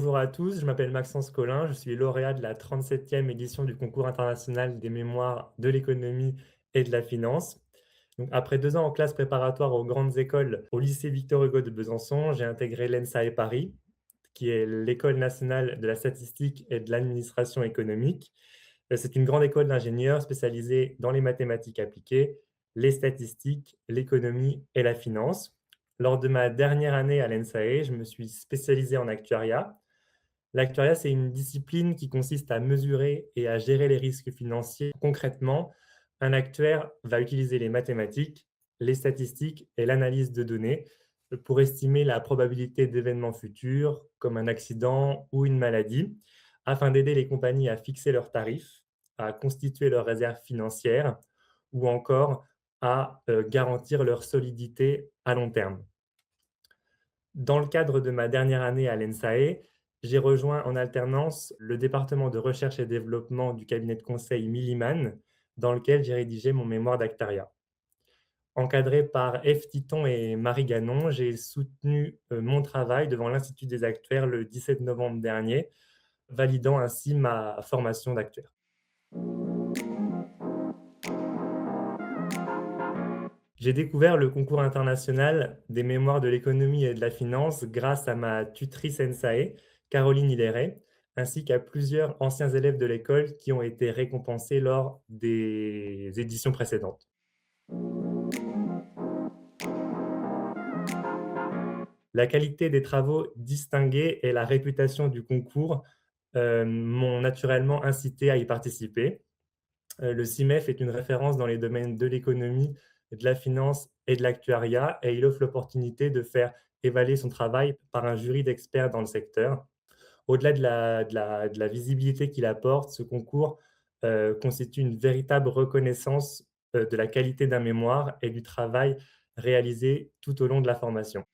bonjour à tous, je m'appelle Maxence Collin, je suis lauréat de la 37e édition du concours international des mémoires de l'économie et de la finance. Donc, après 2 ans en classe préparatoire aux grandes écoles au lycée Victor Hugo de Besançon, j'ai intégré l'ENSAE Paris, qui est l'École nationale de la statistique et de l'administration économique. C'est une grande école d'ingénieurs spécialisée dans les mathématiques appliquées, les statistiques, l'économie et la finance. Lors de ma dernière année à l'ENSAE, je me suis spécialisé en actuariat. L'actuariat, c'est une discipline qui consiste à mesurer et à gérer les risques financiers. Concrètement, un actuaire va utiliser les mathématiques, les statistiques et l'analyse de données pour estimer la probabilité d'événements futurs, comme un accident ou une maladie, afin d'aider les compagnies à fixer leurs tarifs, à constituer leurs réserves financières ou encore à garantir leur solidité à long terme. Dans le cadre de ma dernière année à l'ENSAE, j'ai rejoint en alternance le département de recherche et développement du cabinet de conseil Milliman, dans lequel j'ai rédigé mon mémoire d'actariat. Encadré par F. Titon et Marie Ganon, j'ai soutenu mon travail devant l'Institut des actuaires le 17 novembre dernier, validant ainsi ma formation d'actuaire. J'ai découvert le concours international des mémoires de l'économie et de la finance grâce à ma tutrice ENSAE, Caroline Hilleret, ainsi qu'à plusieurs anciens élèves de l'école qui ont été récompensés lors des éditions précédentes. La qualité des travaux distingués et la réputation du concours m'ont naturellement incité à y participer. Le CIMEF est une référence dans les domaines de l'économie, de la finance et de l'actuariat, et il offre l'opportunité de faire évaluer son travail par un jury d'experts dans le secteur. Au-delà de la visibilité qu'il apporte, ce concours constitue une véritable reconnaissance de la qualité d'un mémoire et du travail réalisé tout au long de la formation.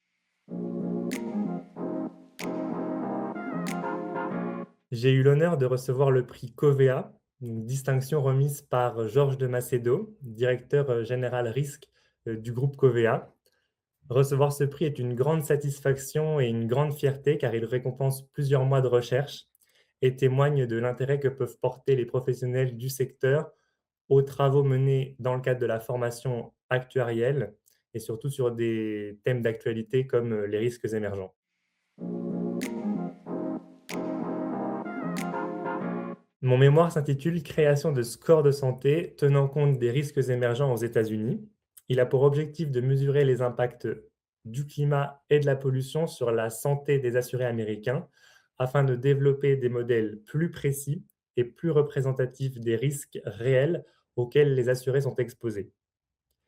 J'ai eu l'honneur de recevoir le prix Covea, une distinction remise par Georges de Macedo, directeur général risque du groupe Covea. Recevoir ce prix est une grande satisfaction et une grande fierté car il récompense plusieurs mois de recherche et témoigne de l'intérêt que peuvent porter les professionnels du secteur aux travaux menés dans le cadre de la formation actuarielle et surtout sur des thèmes d'actualité comme les risques émergents. Mon mémoire s'intitule Création de scores de santé tenant compte des risques émergents aux États-Unis. Il a pour objectif de mesurer les impacts du climat et de la pollution sur la santé des assurés américains afin de développer des modèles plus précis et plus représentatifs des risques réels auxquels les assurés sont exposés.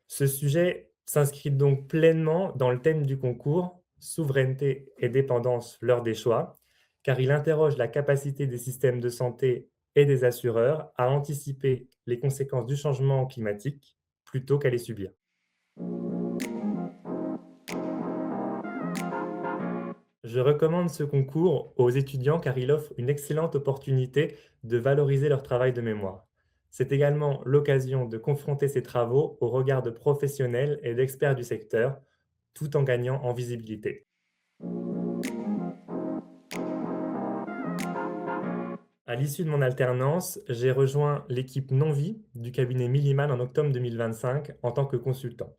Ce sujet s'inscrit donc pleinement dans le thème du concours, souveraineté et dépendance lors des choix, car il interroge la capacité des systèmes de santé et des assureurs à anticiper les conséquences du changement climatique plutôt qu'à les subir. Je recommande ce concours aux étudiants car il offre une excellente opportunité de valoriser leur travail de mémoire. C'est également l'occasion de confronter ces travaux au regard de professionnels et d'experts du secteur, tout en gagnant en visibilité. À l'issue de mon alternance, j'ai rejoint l'équipe non-vie du cabinet Milliman en octobre 2025 en tant que consultant.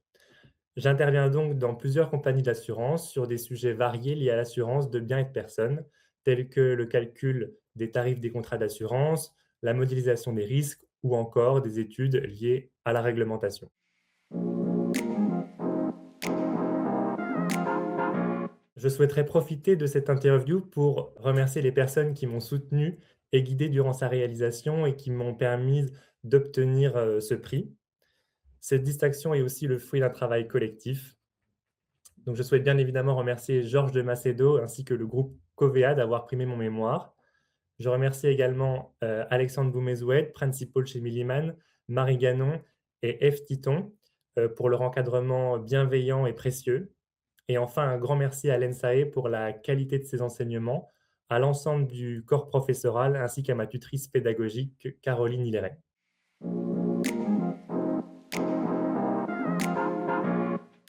J'interviens donc dans plusieurs compagnies d'assurance sur des sujets variés liés à l'assurance de biens et de personnes, tels que le calcul des tarifs des contrats d'assurance, la modélisation des risques ou encore des études liées à la réglementation. Je souhaiterais profiter de cette interview pour remercier les personnes qui m'ont soutenu et guidé durant sa réalisation et qui m'ont permis d'obtenir ce prix. Cette distinction est aussi le fruit d'un travail collectif. Donc, je souhaite bien évidemment remercier Georges de Macedo ainsi que le groupe Covea d'avoir primé mon mémoire. Je remercie également Alexandre Boumezoued, principal chez Milliman, Marie Ganon et F. Titon pour leur encadrement bienveillant et précieux. Et enfin, un grand merci à l'ENSAE pour la qualité de ses enseignements, à l'ensemble du corps professoral ainsi qu'à ma tutrice pédagogique, Caroline Hilleret.